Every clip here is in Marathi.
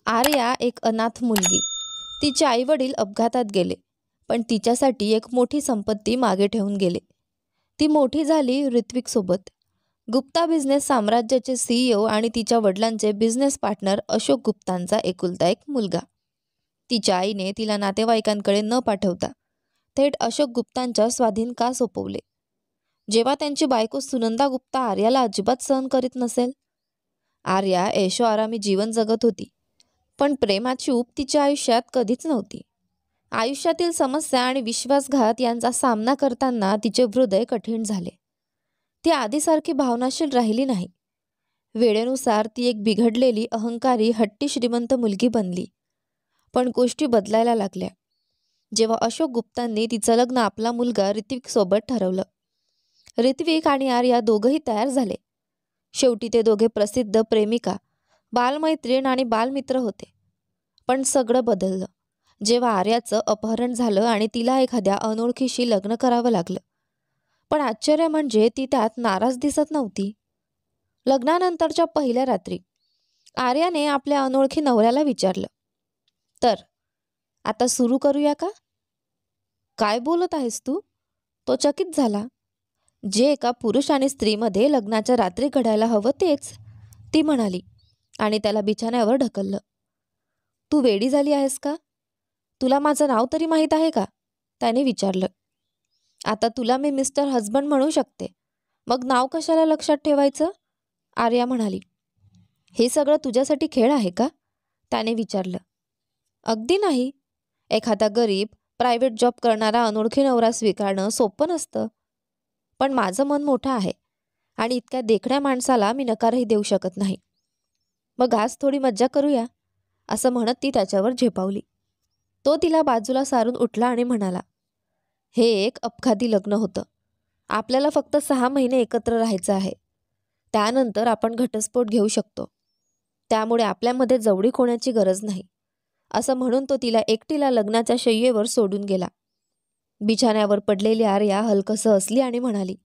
आर्या एक अनाथ मुलगी. तिचे आईवडील अपघातात गेले, पण तिच्यासाठी एक मोठी संपत्ती मागे ठेवून गेले. ती मोठी झाली ऋत्विकसोबत. गुप्ता बिझनेस साम्राज्याचे CEO आणि तिच्या वडिलांचे बिझनेस पार्टनर अशोक गुप्तांचा एकुलता एक मुलगा. तिच्या आईने तिला नातेवाईकांकडे न पाठवता थेट अशोक गुप्तांच्या स्वाधीन का सोपवले? जेव्हा त्यांची बायको सुनंदा गुप्ता आर्याला अजिबात सहन करीत नसेल. आर्या ऐशोआरामी जीवन जगत होती, पण प्रेमाची ऊब तिच्या आयुष्यात कधीच नव्हती. आयुष्यातील समस्या आणि विश्वासघात यांचा सामना करताना तिचे हृदय कठीण झाले. ती आधीसारखी भावनाशील राहिली नाही. वेळेनुसार ती एक बिघडलेली, अहंकारी, हट्टी श्रीमंत मुलगी बनली. पण गोष्टी बदलायला लागल्या जेव्हा अशोक गुप्तांनी तिचं लग्न आपला मुलगा ऋत्विकसोबत ठरवलं. ऋत्विक आणि आर्या दोघंही तयार झाले. शेवटी ते दोघे प्रसिद्ध प्रेमिका, बालमैत्रीण आणि बालमित्र होते. पण सगळं बदललं जेव्हा आर्याचं अपहरण झालं आणि तिला एखाद्या अनोळखीशी लग्न करावं लागलं. पण आश्चर्य म्हणजे ती त्यात नाराज दिसत नव्हती. लग्नानंतरच्या पहिल्या रात्री आर्याने आपल्या अनोळखी नवऱ्याला विचारलं, "तर आता सुरू करूया का?" "काय बोलत आहेस तू?" तो चकित झाला. "जे एका पुरुष आणि स्त्रीमध्ये लग्नाच्या रात्री घडायला हवं तेच," ती म्हणाली आणि त्याला बिछाण्यावर ढकललं. "तू वेडी झाली आहेस का? तुला माझं नाव तरी माहीत आहे का?" त्याने विचारलं. "आता तुला मी मिस्टर हजबंड म्हणू शकते, मग नाव कशाला लक्षात ठेवायचं?" आर्या म्हणाली. "हे सगळं तुझ्यासाठी खेळ आहे का?" त्याने विचारलं. "अगदी नाही. एखादा गरीब, प्रायव्हेट जॉब करणारा अनोळखी नवरा स्वीकारणं सोपं नसतं. पण माझं मन मोठं आहे आणि इतक्या देखण्या माणसाला मी नकारही देऊ शकत नाही. मग आज थोडी मज्जा करूया," असं म्हणत ती त्याच्यावर झेपावली. तो तिला बाजूला सारून उठला आणि म्हणाला, "हे एक अपघाती लग्न होतं. आपल्याला फक्त 6 महिने एकत्र राहायचं आहे. त्यानंतर आपण घटस्फोट घेऊ शकतो. त्यामुळे आपल्यामध्ये जवळीक होण्याची गरज नाही," असं म्हणून तो तिला एकटीला लग्नाच्या शय्येवर सोडून गेला. बिछाण्यावर पडलेली आर्या हलकसं हसली आणि म्हणाली,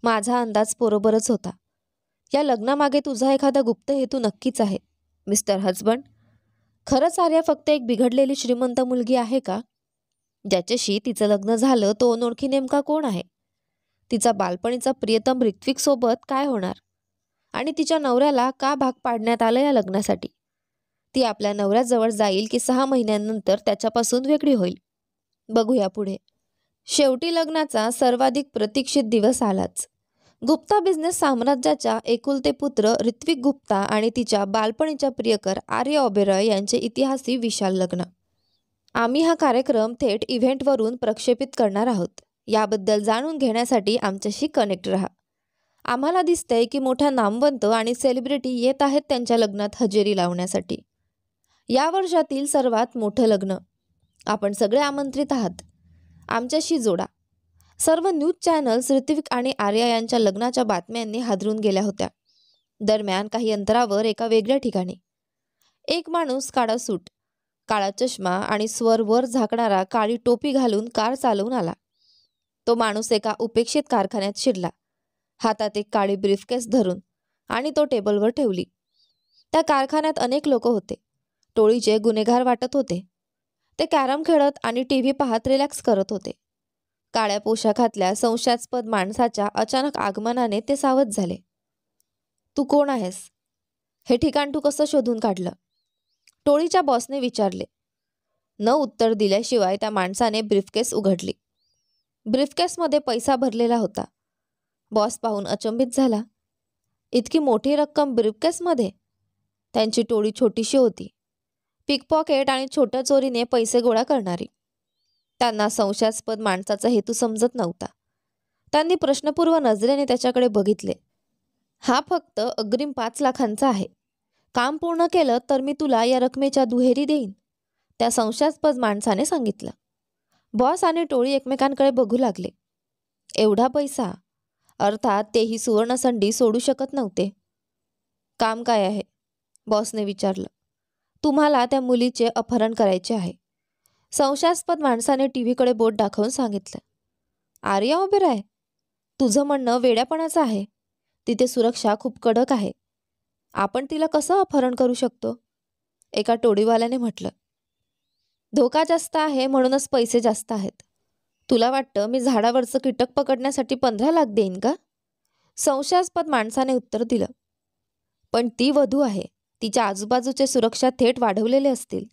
"माझा अंदाज बरोबरच होता. या लग्नामागे तुझा एखादा गुप्त हेतू नक्कीच आहे, मिस्टर हजबंड." खरंच आर्या फक्त एक बिघडलेली श्रीमंत मुलगी आहे का? ज्याच्याशी तिचं लग्न झालं तो अनोळखी नेमका कोण आहे? तिचा बालपणीचा प्रियतम ऋत्विकसोबत काय होणार? आणि तिच्या नवऱ्याला का भाग पाडण्यात आलं या लग्नासाठी? ती आपल्या नवऱ्याजवळ जाईल की 6 महिन्यांनंतर त्याच्यापासून वेगळी होईल? बघूया पुढे. शेवटी लग्नाचा सर्वाधिक प्रतीक्षित दिवस आलाच. गुप्ता बिझनेस साम्राज्याच्या एकुलते पुत्र ऋत्विक गुप्ता आणि तिच्या बालपणीच्या प्रियकर आर्या ओबेरॉय यांचे इतिहासी विशाल लग्न. आम्ही हा कार्यक्रम थेट इव्हेंटवरून प्रक्षेपित करणार आहोत. याबद्दल जाणून घेण्यासाठी आमच्याशी कनेक्ट राहा. आम्हाला दिसतंय की मोठ्या नामवंत आणि सेलिब्रिटी येत आहेत त्यांच्या लग्नात हजेरी लावण्यासाठी. या वर्षातील सर्वात मोठं लग्न. आपण सगळे आमंत्रित आहात. आमच्याशी जोडा. सर्व न्यूज चॅनल्स ऋत्विक आणि आर्या यांच्या लग्नाच्या बातम्यांनी हादरून गेल्या होत्या. दरम्यान काही अंतरावर एका वेगळ्या ठिकाणी एक माणूस काळा सूट, काळा चष्मा आणि स्वर वर झाकणारा काळी टोपी घालून कार चालवून आला. तो माणूस एका उपेक्षित कारखान्यात शिरला, हातात एक काळी ब्रीफकेस धरून, आणि तो टेबलवर ठेवली. त्या कारखान्यात अनेक लोक होते. टोळीचे गुन्हेगार वाटत होते. ते कॅरम खेळत आणि TV पाहत रिलॅक्स करत होते. काळ्या पोशाखातल्या संशयास्पद माणसाच्या अचानक आगमनाने ते सावध झाले. "तू कोण आहेस? हे ठिकाण तू कसं शोधून काढलं?" टोळीच्या बॉसने विचारले. न उत्तर दिल्याशिवाय त्या माणसाने ब्रीफकेस उघडली. ब्रीफकेसमध्ये पैसा भरलेला होता. बॉस पाहून अचंबित झाला. इतकी मोठी रक्कम ब्रीफकेसमध्ये? त्यांची टोळी छोटीशी होती. पिकपॉकेट आणि छोट्या चोरीने पैसे गोळा करणारी. त्यांना संशयास्पद माणसाचा हेतू समजत नव्हता. त्यांनी प्रश्नपूर्व नजरेने त्याच्याकडे बघितले. "हा फक्त अग्रिम 5 लाखांचा आहे. काम पूर्ण केलं तर मी तुला या रकमेच्या दुहेरी देईन," त्या संशयास्पद माणसाने सांगितलं. बॉस आणि टोळी एकमेकांकडे बघू लागले. एवढा पैसा? अर्थात तेही सुवर्णसंधी सोडू शकत नव्हते. "काम काय आहे?" बॉसने विचारलं. "तुम्हाला त्या मुलीचे अपहरण करायचे आहे," संशयास्पद माणसाने टीव्हीकडे बोट दाखवून सांगितलं. "आर्या ओबेरॉय? तुझं म्हणणं वेड्यापणाचं आहे. तिथे सुरक्षा खूप कडक आहे. आपण तिला कसं अपहरण करू शकतो?" एका टोळीवाल्याने म्हटलं. धोका जास्त आहे म्हणूनच पैसे जास्त आहेत. तुला वाटतं मी झाडावरचं कीटक पकडण्यासाठी 15 लाख देईन का? संशयास्पद माणसाने उत्तर दिलं. पण ती वधू आहे. तिच्या आजूबाजूचे सुरक्षा थेट वाढवलेले असतील.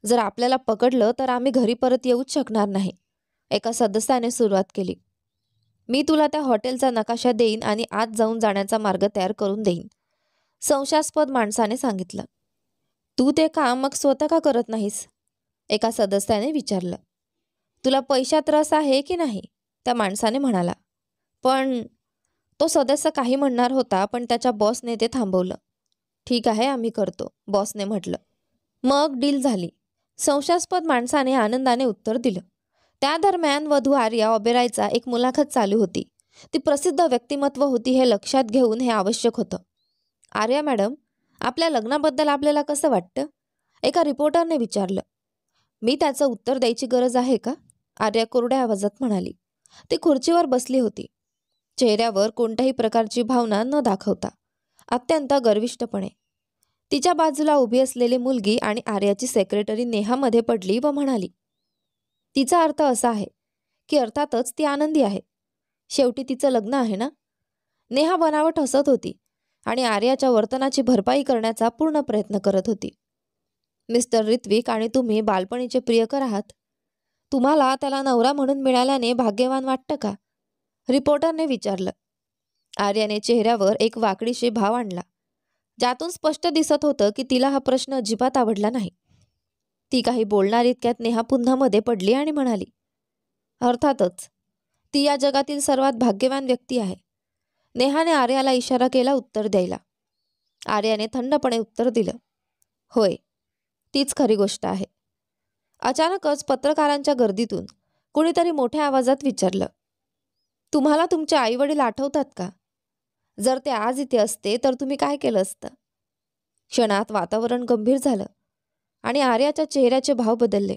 जर आपल्याला पकडलं तर आम्ही घरी परत येऊच शकणार नाही. एका सदस्याने सुरुवात केली. मी तुला त्या हॉटेलचा नकाशा देईन आणि आत जाऊन जाण्याचा मार्ग तयार करून देईन, संशयास्पद माणसाने सांगितलं. तू ते काम मग स्वतः का करत नाहीस? एका सदस्याने विचारलं. तुला पैशात रस आहे की नाही? त्या माणसाने म्हणाला. पण तो सदस्य काही म्हणणार होता, पण त्याच्या बॉसने ते थांबवलं. ठीक आहे, आम्ही करतो, बॉसने म्हटलं. मग डील झाली, संशयास्पद माणसाने आनंदाने उत्तर दिलं. त्या दरम्यान वधू आर्या ओबेरॉयचा एक मुलाखत चालू होती. ती प्रसिद्ध व्यक्तिमत्व होती हे लक्षात घेऊन हे आवश्यक होतं. आर्या मॅडम, आपल्या लग्नाबद्दल आपल्याला कसं वाटतं? एका रिपोर्टरने विचारलं. मी त्याचं उत्तर द्यायची गरज आहे का? आर्या कोरड्या आवाजात म्हणाली. ती खुर्चीवर बसली होती, चेहऱ्यावर कोणत्याही प्रकारची भावना न दाखवता, अत्यंत गर्विष्ठपणे. तिच्या बाजूला उभी असलेली मुलगी आणि आर्याची सेक्रेटरी नेहामध्ये पडली व म्हणाली. तिचा अर्थ असा आहे की अर्थातच ती आनंदी आहे. शेवटी तिचं लग्न आहे ना? नेहा बनावट हसत होती आणि आर्याच्या वर्तनाची भरपाई करण्याचा पूर्ण प्रयत्न करत होती. मिस्टर ऋत्विक आणि तुम्ही बालपणीचे प्रियकर आहात. तुम्हाला त्याला नवरा म्हणून मिळाल्याने भाग्यवान वाटतं का? रिपोर्टरने विचारलं. आर्याने चेहऱ्यावर एक वाकडीशी भाव आणला, ज्यातून स्पष्ट दिसत होतं की तिला हा प्रश्न अजिबात आवडला नाही. ती काही बोलणार इतक्यात नेहा पुन्हा मध्ये पडली आणि म्हणाली. अर्थातच ती या जगातील सर्वात भाग्यवान व्यक्ती आहे. नेहाने आर्याला इशारा केला उत्तर द्यायला. आर्याने थंडपणे उत्तर दिलं. होय, तीच खरी गोष्ट आहे. अचानकच पत्रकारांच्या गर्दीतून कुणीतरी मोठ्या आवाजात विचारलं. तुम्हाला तुमचे आईवडील आठवतात का? जर ते आज इथे असते तर तुम्ही काय केलं असतं? क्षणात वातावरण गंभीर झालं आणि आर्याच्या चेहऱ्याचे भाव बदलले.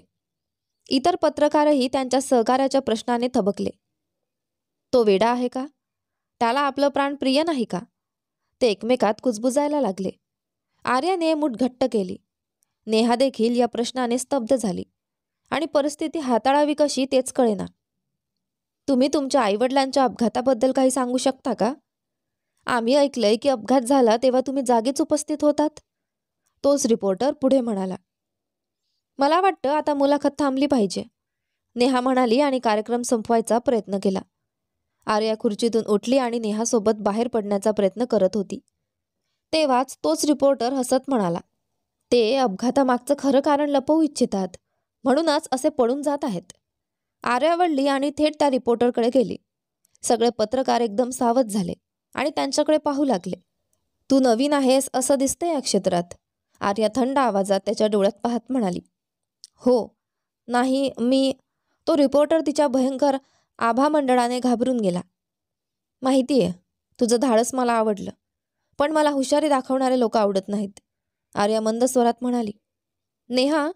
इतर पत्रकारही त्यांच्या सहकार्याच्या प्रश्नाने थबकले. तो वेडा आहे का? त्याला आपलं प्राण प्रिय नाही का? ते एकमेकात कुजबुजायला लागले. आर्याने मूठ घट्ट केली. नेहा देखील या प्रश्नाने स्तब्ध झाली आणि परिस्थिती हाताळावी कशी तेच कळेना. तुम्ही तुमच्या आईवडिलांच्या अपघाताबद्दल काही सांगू शकता का? आम्ही ऐकलंय की अपघात झाला तेव्हा तुम्ही जागीच उपस्थित होतात, तोच रिपोर्टर पुढे म्हणाला. मला वाटतं आता मुलाखत थांबली पाहिजे, नेहा म्हणाली आणि कार्यक्रम संपवायचा प्रयत्न केला. आर्या खुर्चीतून उठली आणि नेहासोबत बाहेर पडण्याचा प्रयत्न करत होती. तेव्हाच तोच रिपोर्टर हसत म्हणाला. ते अपघातामागचं खरं कारण लपवू इच्छितात, म्हणूनच असे पळून जात आहेत. आर्या वळली आणि थेट त्या रिपोर्टरकडे गेली. सगळे पत्रकार एकदम सावध झाले आणि त्यांच्याकडे पाहू लागले. तू नवीन आहेस असं दिसतंय या क्षेत्रात, आर्या थंड आवाजात त्याच्या डोळ्यात पाहत म्हणाली. हो, नाही, तो रिपोर्टर तिच्या भयंकर आभामंडळाने घाबरून गेला. माहितीये, तुझं धाडस मला आवडलं, पण मला हुशारी दाखवणारे लोक आवडत नाहीत, आर्या मंद स्वरात म्हणाली. नेहा,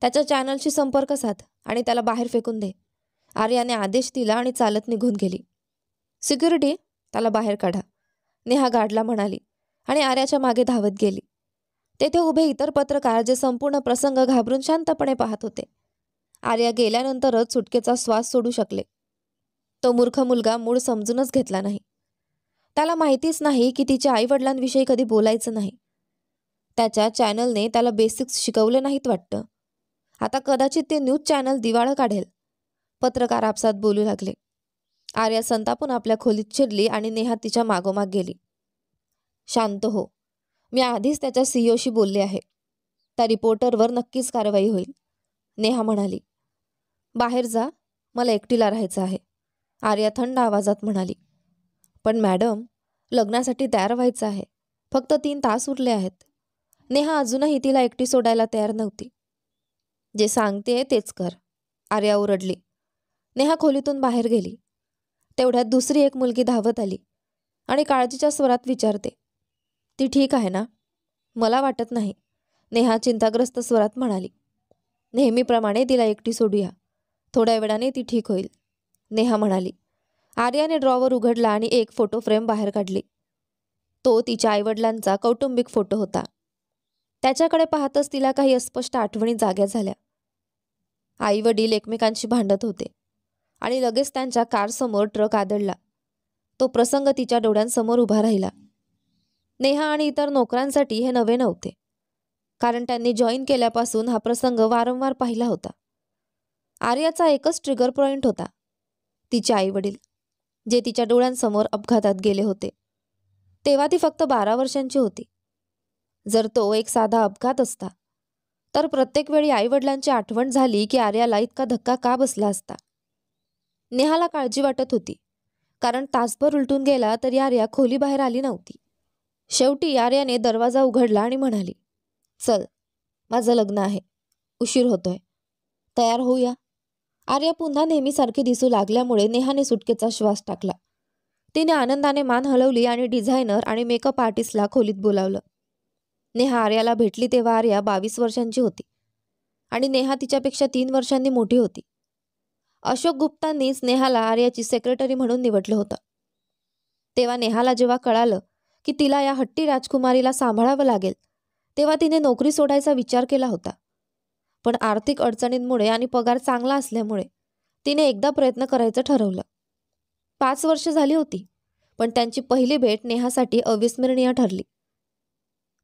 त्याच्या चॅनलशी संपर्क साध आणि त्याला बाहेर फेकून दे, आर्याने आदेश दिला आणि चालत निघून गेली. सिक्युरिटी, त्याला बाहेर काढा, नेहा गार्डला म्हणाली आणि आर्याच्या मागे धावत गेली. तेथे उभे इतर पत्रकार जे संपूर्ण प्रसंग घाबरून शांतपणे पाहत होते. आर्या गेल्यानंतरच सुटकेचा श्वास सोडू शकले. तो मूर्ख मुलगा मूळ समजूनच घेतला नाही. त्याला माहितीच नाही की तिच्या आईवडिलांविषयी कधी बोलायचं नाही. त्याच्या चॅनलने त्याला बेसिक्स शिकवले नाहीत वाटतं. आता कदाचित ते न्यूज चॅनल दिवाळं काढेल, पत्रकार आपसात बोलू लागले. आर्या संतापून आपल्या खोलीत शिरली आणि नेहा तिच्या मागोमाग गेली. शांत हो, मी आधीच त्याच्या सीईओशी बोलले आहे. त्या रिपोर्टरवर नक्कीच कारवाई होईल, नेहा म्हणाली. बाहेर जा, मला एकटीला राहायचं आहे, आर्या थंड आवाजात म्हणाली. पण मॅडम, लग्नासाठी तयार व्हायचं आहे, फक्त 3 तास उरले आहेत. नेहा अजूनही तिला एकटी सोडायला तयार नव्हती. जे सांगते तेच कर, आर्या ओरडली. नेहा खोलीतून बाहेर गेली. तेवढ्यात दुसरी एक मुलगी धावत आली आणि काळजीच्या स्वरात विचारते. ती ठीक आहे ना? मला वाटत नाही, नेहा चिंताग्रस्त स्वरात म्हणाली. नेहमीप्रमाणे तिला एकटी सोडूया, थोड्या वेळाने ती ठीक होईल, नेहा म्हणाली. आर्याने ड्रॉवर उघडला आणि एक फोटो फ्रेम बाहेर काढली. तो तिच्या आईवडिलांचा कौटुंबिक फोटो होता. त्याच्याकडे पाहतच तिला काही अस्पष्ट आठवणी जाग्या झाल्या. आई वडील एकमेकांशी भांडत होते आणि लगेच त्यांच्या कारसमोर ट्रक आदळला. तो प्रसंग तिच्या डोळ्यांसमोर उभा राहिला. नेहा आणि इतर नोकरांसाठी हे नवे नव्हते, कारण त्यांनी जॉईन केल्यापासून हा प्रसंग वारंवार पाहिला होता. आर्याचा एकच ट्रिगर पॉइंट होता, तिचे आई वडील, जे तिच्या डोळ्यांसमोर अपघातात गेले होते. तेव्हा ती फक्त 12 वर्षांची होती. जर तो एक साधा अपघात असता तर प्रत्येक वेळी आईवडिलांची आठवण झाली की आर्याला इतका धक्का का बसला असता. नेहाला काळजी वाटत होती, कारण तासभर उलटून गेला तरी आर्या खोलीबाहेर आली नव्हती. शेवटी आर्याने दरवाजा उघडला आणि म्हणाली, चल, माझं लग्न आहे, उशीर होतोय, तयार होऊया. आर्या पुन्हा नेहमीसारखी दिसू लागल्यामुळे नेहाने सुटकेचा श्वास टाकला. तिने आनंदाने मान हलवली आणि डिझायनर आणि मेकअप आर्टिस्टला खोलीत बोलावलं. नेहा आर्याला भेटली तेव्हा आर्या 22 वर्षांची होती आणि नेहा तिच्यापेक्षा 3 वर्षांनी मोठी होती. अशोक गुप्तांनीच नेहाला आर्याची सेक्रेटरी म्हणून निवडलं होतं. तेव्हा नेहाला जेव्हा कळालं की तिला या हट्टी राजकुमारीला सांभाळावं लागेल, तेव्हा तिने नोकरी सोडायचा विचार केला होता. पण आर्थिक अडचणींमुळे आणि पगार चांगला असल्यामुळे तिने एकदा प्रयत्न करायचं ठरवलं. 5 वर्ष झाली होती, पण त्यांची पहिली भेट नेहासाठी अविस्मरणीय ठरली.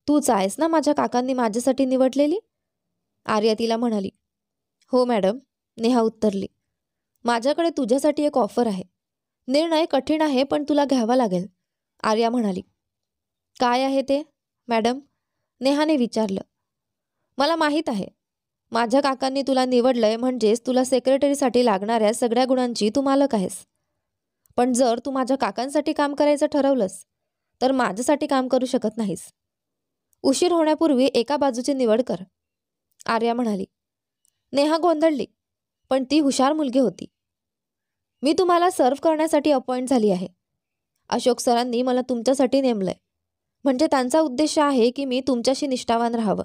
तूच आहेस ना माझ्या काकांनी माझ्यासाठी निवडलेली? आर्या तिला म्हणाली. हो मॅडम, नेहा उत्तरली. माझ्याकडे तुझ्यासाठी एक ऑफर आहे. निर्णय कठीण आहे, पण तुला घ्यावा लागेल, आर्या म्हणाली. काय आहे ते मॅडम? नेहाने विचारलं. मला माहीत आहे, माझ्या काकांनी तुला निवडलंय, म्हणजेच तुला सेक्रेटरीसाठी लागणाऱ्या सगळ्या गुणांची तू मालक आहेस. पण जर तू माझ्या काकांसाठी काम करायचं ठरवलंस तर माझ्यासाठी काम करू शकत नाहीस. उशीर होण्यापूर्वी एका बाजूची निवड कर, आर्या म्हणाली. नेहा गोंधळली, पण ती हुशार मुलगी होती. मी तुम्हाला सर्व्ह करण्यासाठी अपॉइंट झाली आहे. अशोक सरांनी मला तुमच्यासाठी नेमलंय, म्हणजे त्यांचा उद्देश आहे की मी तुमच्याशी निष्ठावान राहावं,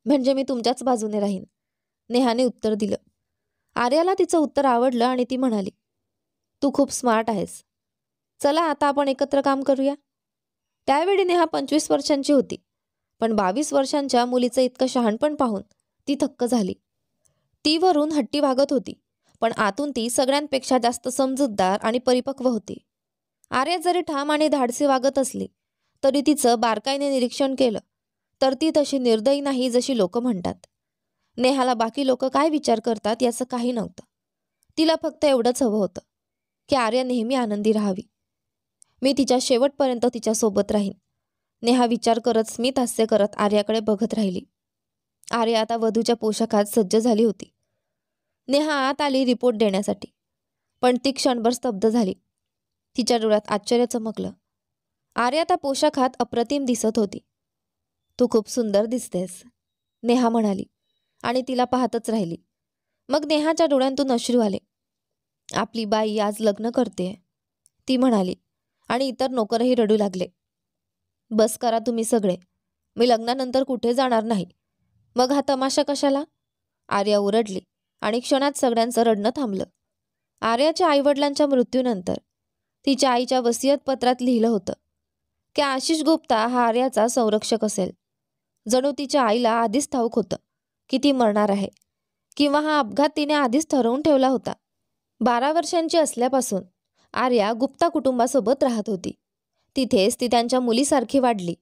म्हणजे मी तुमच्याच बाजूने राहीन, नेहाने उत्तर दिलं. आर्याला तिचं उत्तर आवडलं आणि ती म्हणाली, तू खूप स्मार्ट आहेस. चला आता आपण एकत्र काम करूया. त्यावेळी नेहा 25 वर्षांची होती, पण 22 वर्षांच्या मुलीचं इतकं शहाणपण पाहून ती थक्क झाली. ती वरून हट्टी वागत होती, पण आतून ती सगळ्यांपेक्षा जास्त समजूतदार आणि परिपक्व होती. आर्या जरी ठाम आणि धाडसी वागत असली तरी तिचं बारकाईने निरीक्षण केलं तर ती तशी निर्दयी नाही जशी लोक म्हणतात. नेहाला बाकी लोक काय विचार करतात याचं काही नव्हतं. तिला फक्त एवढंच हवं होतं की आर्या नेहमी आनंदी राहावी. मी तिच्या शेवटपर्यंत तिच्यासोबत राहीन, नेहा विचार करत स्मित हास्य करत आर्याकडे बघत राहिली. आर्या आता वधूच्या पोशाखात सज्ज झाली होती. नेहा आत आली रिपोर्ट देण्यासाठी, पण ती क्षणभर स्तब्ध झाली. तिच्या डोळ्यात आश्चर्य चमकलं. आर्या त्या पोशाखात अप्रतिम दिसत होती. तू खूप सुंदर दिसतेस, नेहा म्हणाली आणि तिला पाहतच राहिली. मग नेहाच्या डोळ्यांतून अश्रू आले. आपली बाई आज लग्न करते, ती म्हणाली आणि इतर नोकरही रडू लागले. बस करा तुम्ही सगळे, मी लग्नानंतर कुठे जाणार नाही. मग हा तमाशा कशाला? आर्या ओरडली आणि क्षणात सगळ्यांचं रडणं थांबलं. आर्याच्या आईवडिलांच्या मृत्यूनंतर तिच्या आईच्या वसियतपत्रात लिहिलं होतं की आशिष गुप्ता हा आर्याचा संरक्षक असेल. जणू तिच्या आईला आधीच ठाऊक होतं की ती मरणार आहे, किंवा हा अपघात तिने आधीच ठरवून ठेवला होता. 12 वर्षांची असल्यापासून आर्या गुप्ता कुटुंबासोबत राहत होती. तिथेच ती त्यांच्या मुलीसारखी वाढली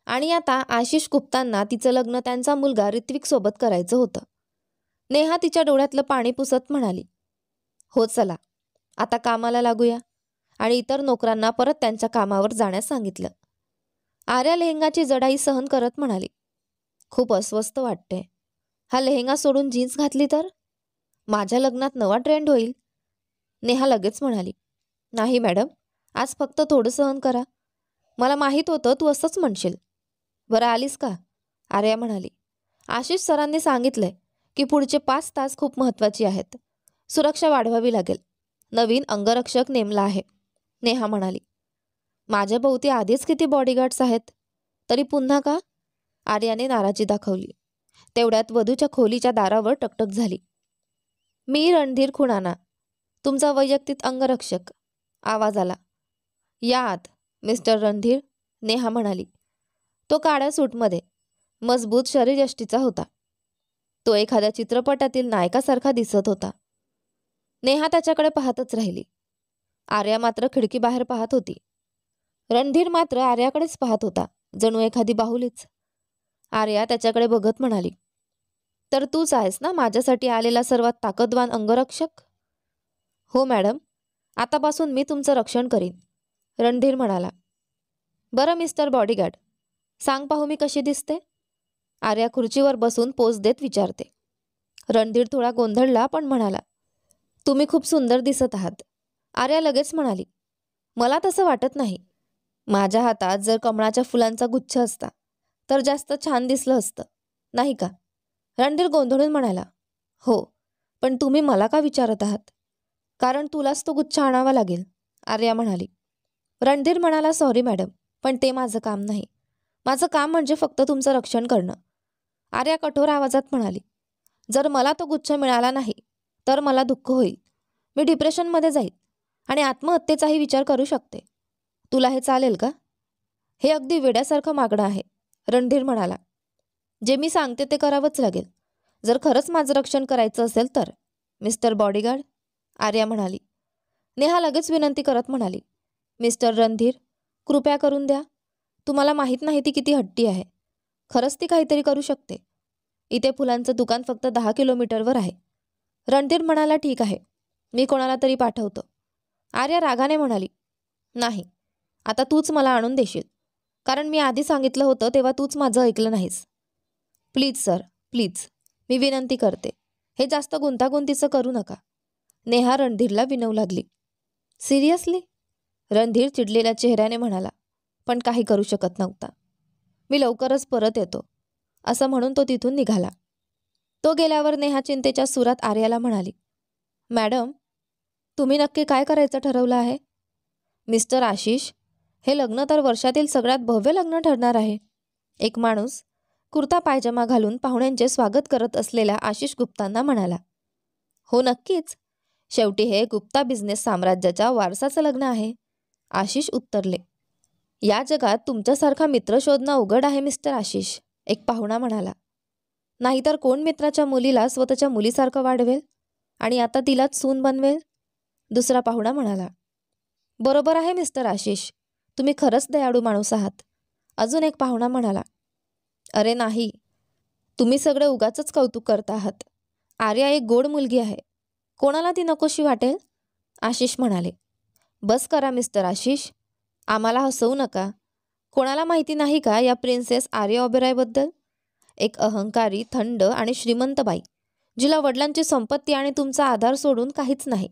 आणि आता आशिष गुप्तांना तिचं लग्न त्यांचा मुलगा ऋत्विक सोबत करायचं होतं. नेहा तिच्या डोळ्यातलं पाणी पुसत म्हणाली, हो चला आता कामाला लागूया, आणि इतर नोकरांना परत त्यांच्या कामावर जाण्यास सांगितलं. आर्या लेहेंगाची जडाई सहन करत म्हणाली, खूप अस्वस्थ वाटते. हा लेहेंगा सोडून जीन्स घातली तर माझ्या लग्नात नवा ट्रेंड होईल. नेहा लगेच म्हणाली, नाही मॅडम, आज फक्त थोडं सहन करा. मला माहीत होतं तू असंच म्हणशील. बरं आलीस का? आर्या म्हणाली. आशिष सरांनी सांगितलंय की पुढचे 5 तास खूप महत्त्वाची आहेत. सुरक्षा वाढवावी लागेल. नवीन अंगरक्षक नेमला आहे, नेहा म्हणाली. माझ्या भोवती आधीच किती बॉडीगार्ड्स आहेत, तरी पुन्हा का? आर्याने नाराजी दाखवली. तेवढ्यात वधूच्या खोलीच्या दारावर टकटक झाली. मी रणधीर खुणाना, तुमचा वैयक्तिक अंगरक्षक, आवाज आला. या आत मिस्टर रणधीर, नेहा म्हणाली. तो काळ्या सूटमध्ये, मजबूत शरीरयष्टीचा होता. तो एखाद्या चित्रपटातील नायकासारखा दिसत होता. नेहा त्याच्याकडे पाहतच राहिली. आर्या मात्र खिडकी बाहेर पाहत होती. रणधीर मात्र आर्याकडेच पाहत होता, जणू एखादी बाहुलीच. आर्या त्याच्याकडे बघत म्हणाली, तर तूच आहेस ना माझ्यासाठी आलेला सर्वात ताकदवान अंगरक्षक? हो मॅडम, आतापासून मी तुमचं रक्षण करीन, रणधीर म्हणाला. बरं मिस्टर बॉडीगार्ड, सांग पाहू मी कशी दिसते? आर्या खुर्चीवर बसून पोज देत विचारते. रणधीर थोडा गोंधळला पण म्हणाला, तुम्ही खूप सुंदर दिसत आहात. आर्या लगेच म्हणाली, मला तसं वाटत नाही. माझ्या हातात जर कमळाच्या फुलांचा गुच्छ असता तर जास्त छान दिसलं असतं, नाही का? रणधीर गोंधळून म्हणाला, हो, पण तुम्ही मला का विचारत आहात? कारण तुलाच तो गुच्छ आणावा लागेल, आर्या म्हणाली. रणधीर म्हणाला, सॉरी मॅडम, पण ते माझं काम नाही. माझं काम म्हणजे फक्त तुमचं रक्षण करणं. आर्या कठोर आवाजात म्हणाली, जर मला तो गुच्छ मिळाला नाही तर मला दुःख होईल. मी डिप्रेशनमध्ये जाईल आणि आत्महत्येचाही विचार करू शकते. तुला हे चालेल का? हे अगदी वेड्यासारखं मागणं आहे, रणधीर म्हणाला. जे मी सांगते ते करावंच लागेल, जर खरंच माझं रक्षण करायचं असेल तर, मिस्टर बॉडीगार्ड, आर्या म्हणाली. नेहा लगेच विनंती करत म्हणाली, मिस्टर रणधीर, कृपया करून द्या. तुम्हाला माहीत नाही ती किती हट्टी आहे. खरंच ती काहीतरी करू शकते. इथे फुलांचं दुकान फक्त 10 किलोमीटरवर आहे. रणधीर म्हणाला, ठीक आहे, मी कोणाला तरी पाठवतो. आर्या रागाने म्हणाली, नाही, आता तूच मला आणून देशील, कारण मी आधी सांगितलं होतं तेव्हा तूच माझं ऐकलं नाहीस. प्लीज सर, प्लीज, मी विनंती करते, हे जास्त गुंतागुंतीचं करू नका. नेहा रणधीरला विनवू लागली. सिरियसली? रणधीर चिडलेल्या चेहऱ्याने म्हणाला, पण काही करू शकत नव्हता. मी लवकरच परत येतो, असं म्हणून तो तिथून निघाला. तो गेल्यावर नेहा चिंतेच्या सुरात आर्याला म्हणाली, मॅडम, तुम्ही नक्की काय करायचं ठरवलं आहे? मिस्टर आशिष, हे लग्न तर वर्षातील सगळ्यात भव्य लग्न ठरणार आहे. एक माणूस कुर्ता पायजमा घालून पाहुण्यांचे स्वागत करत असलेल्या आशिष गुप्तांना म्हणाला. हो नक्कीच, शेवटी हे गुप्ता बिझनेस साम्राज्याच्या वारसाचं लग्न आहे, आशिष उत्तरले. या जगात तुमच्यासारखा मित्र शोधणं अवघड आहे मिस्टर आशिष, एक पाहुणा म्हणाला. नाहीतर कोण मित्राच्या मुलीला स्वतःच्या मुलीसारखं वाढवेल आणि आता तिलाच सून बनवेल, दुसरा पाहुणा म्हणाला. बरोबर आहे मिस्टर आशिष, तुम्ही खरंच दयाळू माणूस आहात, अजून एक पाहुणा म्हणाला. अरे नाही, तुम्ही सगळे उगाचच कौतुक करता आहात. आर्या एक गोड मुलगी आहे, कोणाला ती नकोशी वाटेल, आशिष म्हणाले. बस करा मिस्टर आशिष, आम्हाला हसवू नका. कोणाला माहिती नाही का या प्रिन्सेस आर्या ओबेरॉयबद्दल? एक अहंकारी, थंड आणि श्रीमंत बाई, जिला वडिलांची संपत्ती आणि तुमचा आधार सोडून काहीच नाही,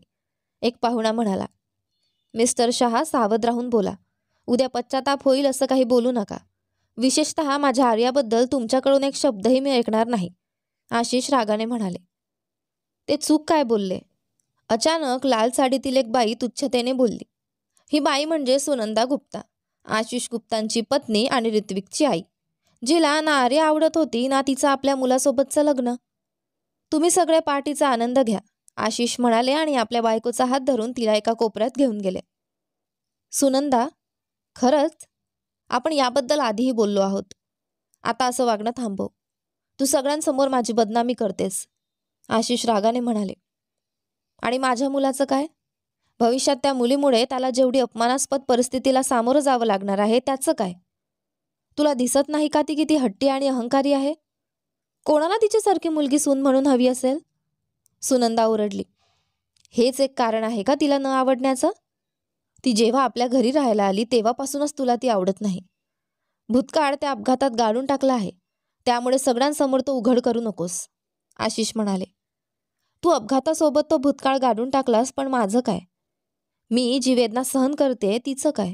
एक पाहुणा म्हणाला. मिस्टर शहा, सावध राहून बोला. उद्या पश्चाताप होईल असं काही बोलू नका. विशेषतः माझ्या आर्याबद्दल तुमच्याकडून एक शब्दही मी ऐकणार नाही, आशिष रागाने म्हणाले. ते चूक काय बोलले? अचानक लाल साडीतील एक बाई तुच्छतेने बोलली. ही बाई म्हणजे सुनंदा गुप्ता, आशिष गुप्तांची पत्नी आणि ऋत्विकची आई, जिला ना आर्या आवडत होती ना तिचं आपल्या मुलासोबतचं लग्न. तुम्ही सगळे पार्टीचा आनंद घ्या, आशिष म्हणाले आणि आपल्या बायकोचा हात धरून तिला एका कोपऱ्यात घेऊन गेले. सुनंदा, खरंच आपण याबद्दल आधीही बोललो आहोत. आता असं वागणं थांबव. तू सगळ्यांसमोर माझी बदनामी करतेस, आशिष रागाने म्हणाले. आणि माझ्या मुलाचं काय? भविष्यात त्या मुलीमुळे त्याला जेवढी अपमानास्पद परिस्थितीला सामोरं जावं लागणार आहे त्याचं काय? तुला दिसत नाही का ती किती हट्टी आणि अहंकारी आहे? कोणाला तिच्यासारखी मुलगी सून म्हणून हवी असेल? सुनंदा ओरडली. हेच एक कारण आहे का तिला न आवडण्याचं? ती जेव्हा आपल्या घरी राहायला आली तेव्हापासूनच तुला ती आवडत नाही. भूतकाळ त्या अपघातात गाडून टाकला आहे, त्यामुळे सगळ्यांसमोर तो उघड करू नकोस, आशिष म्हणाले. तू अपघातासोबत तो भूतकाळ गाडून टाकलास, पण माझं काय? मी जी वेदना सहन करते तिचं काय?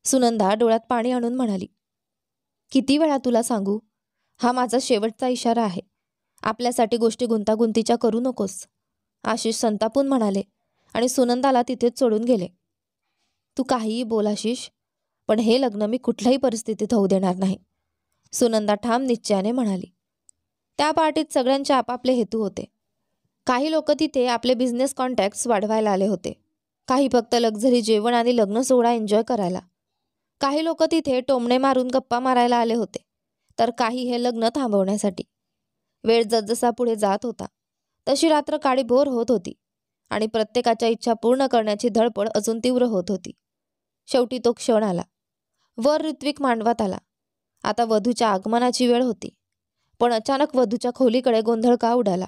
सुनंदा डोळ्यात पाणी आणून म्हणाली. किती वेळा तुला सांगू, हा माझा शेवटचा इशारा आहे. आपल्यासाठी गोष्टी गुंतागुंतीच्या करू नकोस, आशिष संतापून म्हणाले आणि सुनंदाला तिथेच सोडून गेले. तू काहीही बोल आशिष, पण हे लग्न मी कुठल्याही परिस्थितीत होऊ देणार नाही, सुनंदा ठाम निश्चयाने म्हणाली. त्या पार्टीत सगळ्यांचे आपापले हेतू होते. काही लोक तिथे आपले बिझनेस कॉन्टॅक्ट्स वाढवायला आले होते, काही फक्त लक्झरी जेवण आणि लग्न सोहळा एन्जॉय करायला. काही लोक तिथे टोमणे मारून गप्पा मारायला आले होते, तर काही हे लग्न थांबवण्यासाठी. वेळ जसजसा पुढे जात होता तशी रात्र काळीभोर होत होती आणि प्रत्येकाच्या इच्छा पूर्ण करण्याची धडपड अजून तीव्र होत होती. शेवटी तो क्षण आला. वर ऋत्विक मांडवात आला. आता वधूच्या आगमनाची वेळ होती. पण अचानक वधूच्या खोलीकडे गोंधळ का उडाला?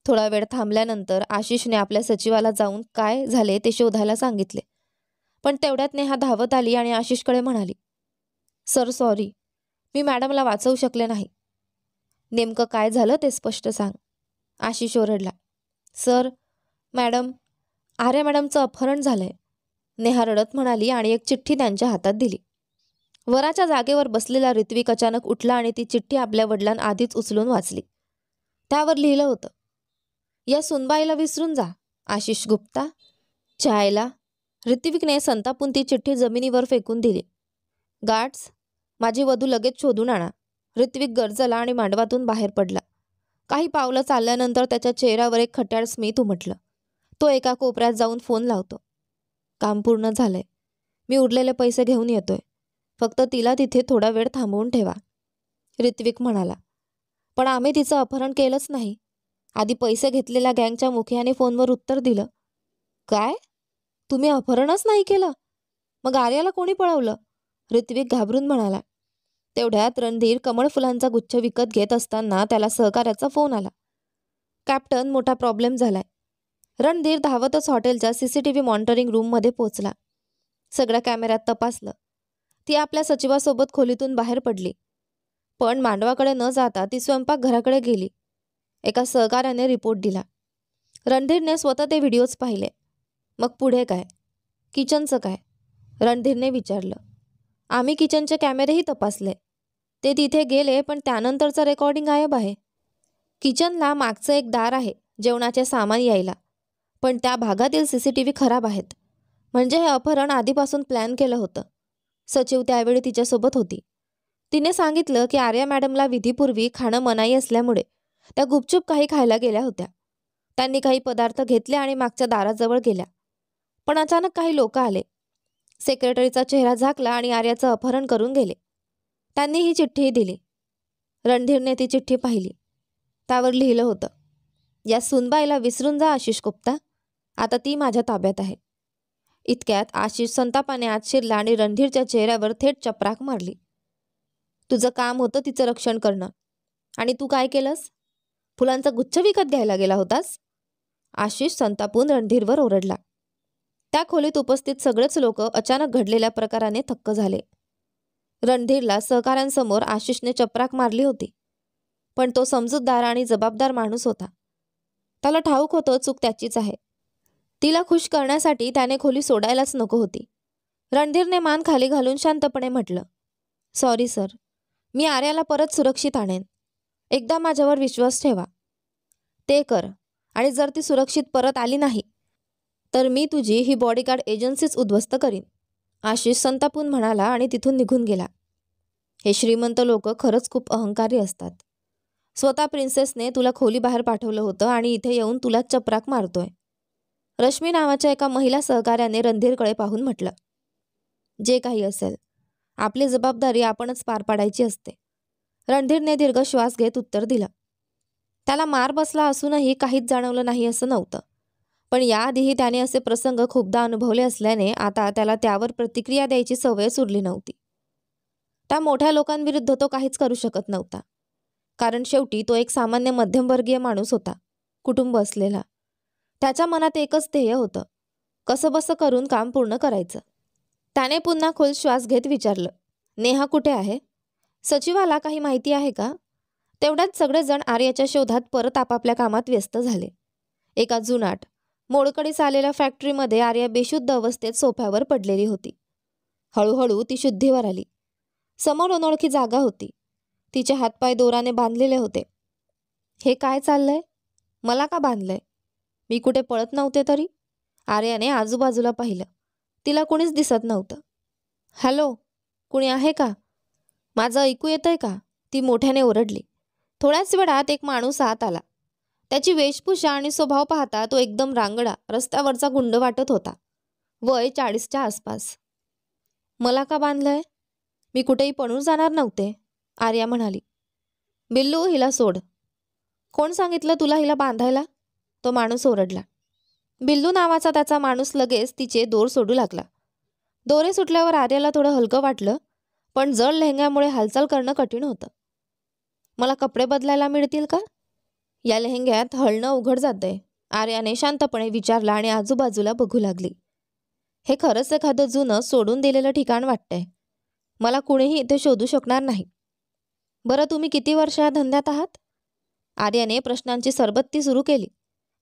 थोडा वेळ थांबल्यानंतर आशिषने आपल्या सचिवाला जाऊन काय झाले ते शोधायला सांगितले. पण तेवढ्यात नेहा धावत आली आणि आशिषकडे म्हणाली, सर सॉरी, मी मॅडमला वाचवू शकले नाही. नेमकं काय झालं ते स्पष्ट सांग. आशिष ओरडला. सर, मॅडम, आर्या मॅडमचं अपहरण झालंय, नेहा रडत म्हणाली आणि एक चिठ्ठी त्यांच्या हातात दिली. वराच्या जागेवर बसलेला ऋत्विक अचानक उठला आणि ती चिठ्ठी आपल्या वडिलांआधीच उचलून वाचली. त्यावर लिहिलं होतं, या सुनबाईला विसरून जा, आशिष गुप्ता. चायला. ऋत्विकने संतापून ती चिठ्ठी जमिनीवर फेकून दिली. गार्ड्स, माझी वधू लगेच शोधून आणा. ऋत्विक गरजला आणि मांडवातून बाहेर पडला. काही पावलं चालल्यानंतर त्याच्या चेहऱ्यावर एक खट्याळ स्मित उमटलं. तो एका कोपऱ्यात जाऊन फोन लावतो. काम पूर्ण झालंय. मी उरलेले पैसे घेऊन येतोय. फक्त तिला तिथे थोडा वेळ थांबवून ठेवा. ऋत्विक म्हणाला, पण आम्ही तिचं अपहरण केलंच नाही. आधी पैसे घेतलेल्या गँगच्या मुखियाने फोनवर उत्तर दिलं. काय? तुम्ही अपहरणच नाही केलं? मग आर्याला कोणी पळवलं? ऋत्विक घाबरून म्हणाला. तेवढ्यात रणधीर कमळ फुलांचा गुच्छ विकत घेत असताना त्याला सहकार्याचा फोन आला. कॅप्टन, मोठा प्रॉब्लेम झालाय. रणधीर धावतच हॉटेलच्या CCTV मॉनिटरिंग रूममध्ये पोहोचला. सगळ्या कॅमेऱ्यात तपासलं. ती आपल्या सचिवासोबत खोलीतून बाहेर पडली. पण मांडवाकडे न जाता ती स्वयंपाकघराकडे गेली. एका सहकार्याने रिपोर्ट दिला. रणधीरने स्वतः ते व्हिडिओज पाहिले. मग पुढे काय? किचनचं काय? रणधीरने विचारलं. आम्ही किचनचे कॅमेरेही तपासले. ते तिथे गेले, पण त्यानंतरचं रेकॉर्डिंग गायब आहे. किचनला मागचं एक दार आहे जेवणाचे सामान यायला, पण त्या भागातील CCTV खराब आहेत. म्हणजे हे अपहरण आधीपासून प्लॅन केलं होतं. सचिव त्यावेळी तिच्यासोबत होती. तिने सांगितलं की आर्या मॅडमला विधीपूर्वी खाणं मनाई असल्यामुळे त्या गुपचूप काही खायला गेल्या होत्या. त्यांनी काही पदार्थ घेतले आणि मागच्या दाराजवळ गेल्या. पण अचानक काही लोक आले. सेक्रेटरीचा चेहरा झाकला आणि आर्याचं अपहरण करून गेले. त्यांनी ही चिठ्ठी दिली. रणधीरने ती चिठ्ठी पाहिली. त्यावर लिहिलं होतं, या सुनबाईला विसरून जा आशिष गुप्ता. आता ती माझ्या ताब्यात आहे. इतक्यात आशिष संतापाने आत शिरला आणि रणधीरच्या चेहऱ्यावर थेट चपराक मारली. तुझं काम होतं तिचं रक्षण करणं, आणि तू काय केलंस? फुलांचा गुच्छ विकत घ्यायला गेला होतास? आशिष संतापून रणधीरवर ओरडला. त्या खोलीत उपस्थित सगळेच लोक अचानक घडलेल्या प्रकाराने थक्क झाले. रणधीरला सहकाऱ्यांसमोर आशिषने चपराक मारली होती, पण तो समजूतदार आणि जबाबदार माणूस होता. त्याला ठाऊक होतं चूक त्याचीच आहे. तिला खुश करण्यासाठी त्याने खोली सोडायलाच नको होती. रणधीरने मान खाली घालून शांतपणे म्हटलं, सॉरी सर, मी आर्याला परत सुरक्षित आणेन. एकदा माझ्यावर विश्वास ठेवा. ते कर, आणि जर ती सुरक्षित परत आली नाही तर मी तुझी ही बॉडीगार्ड एजन्सीच उद्ध्वस्त करीन. आशिष संतापून म्हणाला आणि तिथून निघून गेला. हे श्रीमंत लोक खरंच खूप अहंकारी असतात. स्वतः प्रिन्सेसने तुला खोली बाहेर पाठवलं होतं आणि इथे येऊन तुला चपराक मारतोय. रश्मी नावाच्या एका महिला सहकार्याने रणधीरकडे पाहून म्हटलं, जे काही असेल, आपली जबाबदारी आपणच पार पाडायची असते. रणधीरने दीर्घ श्वास घेत उत्तर दिलं. त्याला मार बसला असूनही काहीच जाणवलं नाही असं नव्हतं. पण याआधीही त्याने असे प्रसंग खूपदा अनुभवले असल्याने आता त्याला त्यावर प्रतिक्रिया द्यायची सवयच उरली नव्हती. त्या मोठ्या लोकांविरुद्ध तो काहीच करू शकत नव्हता, कारण शेवटी तो एक सामान्य मध्यमवर्गीय माणूस होता, कुटुंब असलेला. त्याच्या मनात एकच ध्येय होतं, कसंबसं करून काम पूर्ण करायचं. त्याने पुन्हा खोल श्वास घेत विचारलं, नेहा कुठे आहे? सचिवाला काही माहिती आहे का? तेवढ्यात सगळेजण आर्याच्या शोधात परत आपापल्या कामात व्यस्त झाले. एका जुनाट मोडकळीस आलेल्या फॅक्टरीमध्ये आर्या बेशुद्ध अवस्थेत सोफ्यावर पडलेली होती. हळूहळू ती शुद्धीवर आली. समोर अनोळखी जागा होती. तिचे हातपाय दोराने बांधलेले होते. हे काय चाललंय? मला का बांधलंय? मी कुठे पळत नव्हते तरी? आर्याने आजूबाजूला पाहिलं. तिला कुणीच दिसत नव्हतं. हॅलो, कुणी आहे का? माझं ऐकू येतंय का? ती मोठ्याने ओरडली. थोड्याच वेळात एक माणूस आत आला. त्याची वेशभूषा आणि स्वभाव पाहता तो एकदम रांगडा, रस्त्यावरचा गुंड वाटत होता. वय 40च्या आसपास. मला का बांधलंय? मी कुठेही पळून जाणार नव्हते. आर्या म्हणाली. बिल्लू, हिला सोड. कोण सांगितलं तुला हिला बांधायला? तो माणूस ओरडला. बिल्लू नावाचा त्याचा माणूस लगेच तिचे दोर सोडू लागला. दोरे सुटल्यावर आर्याला थोडं हलकं वाटलं, पण जड लेहंग्यामुळे हालचाल करणं कठीण होतं. मला कपडे बदलायला मिळतील का? या लेहंग्यात हलणं उघड जातंय, आर्याने शांतपणे विचारला आणि आजूबाजूला बघू लागली. हे खरंच एखादं जुनं सोडून दिलेलं ठिकाण वाटतंय. मला कुणीही इथे शोधू शकणार नाही. बरं, तुम्ही किती वर्ष या धंद्यात आहात? आर्याने प्रश्नांची सरबत्ती सुरू केली.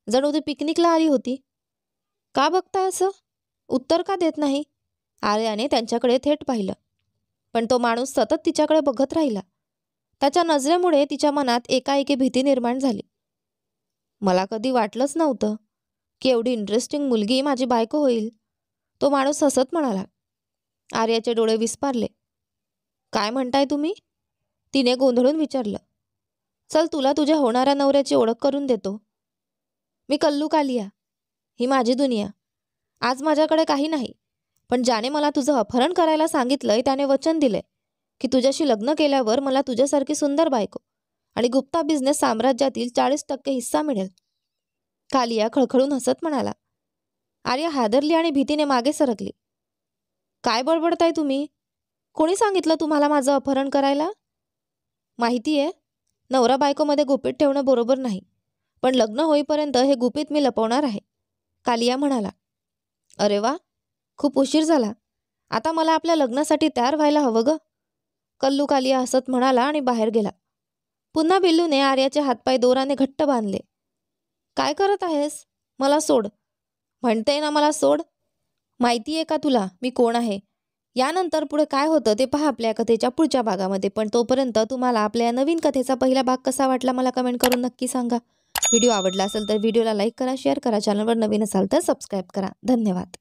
जणू ती पिकनिकला आली होती. का बघताय असं? उत्तर का देत नाही? आर्याने त्यांच्याकडे थेट पाहिलं. पण तो माणूस सतत तिच्याकडे बघत राहिला. त्याच्या नजरेमुळे तिच्या मनात एकाएकी भीती निर्माण झाली. मला कधी वाटलंच नव्हतं की एवढी इंटरेस्टिंग मुलगी माझी बायको होईल, तो माणूस हसत म्हणाला. आर्याचे डोळे विस्पारले. काय म्हणताय तुम्ही? तिने गोंधळून विचारलं. चल, तुला तुझ्या होणाऱ्या नवऱ्याची ओळख करून देतो. मी कल्लू कालिया. ही माझी दुनिया. आज माझ्याकडे काही नाही, पण ज्याने मला तुझं अपहरण करायला सांगितलंय त्याने वचन दिलंय की तुझ्याशी लग्न केल्यावर मला तुझ्यासारखी सुंदर बायको आणि गुप्ता बिझनेस साम्राज्यातील 40% हिस्सा मिळेल. कालिया खळखळून हसत म्हणाला. आर्या हादरली आणि भीतीने मागे सरकली. काय बडबडताय तुम्ही? कोणी सांगितलं तुम्हाला माझं अपहरण करायला? माहिती आहे, नवरा बायकोमध्ये गुपित ठेवणं बरोबर नाही, पण लग्न होईपर्यंत हे गुपित मी लपवणार आहे, कालिया म्हणाला. अरे वा, खूप उशीर झाला. आता मला आपल्या लग्नासाठी तयार व्हायला हवं ग, कल्लू कालिया हसत म्हणाला आणि बाहेर गेला. पुन्हा बिल्लूने आर्याचे हातपाय दोराने घट्ट बांधले. काय करत आहेस? मला सोड. म्हणते ना मला सोड. माहिती आहे का तुला मी कोण आहे? यानंतर पुढे काय होतं ते पहा आपल्या कथेच्या पुढच्या भागामध्ये. पण तोपर्यंत तुम्हाला आपल्या या नवीन कथेचा पहिला भाग कसा वाटला मला कमेंट करून नक्की सांगा. व्हिडिओ आवडला असेल तर व्हिडिओला लाईक करा, शेअर करा, चॅनलवर नवीन असाल तर सबस्क्राईब करा. धन्यवाद.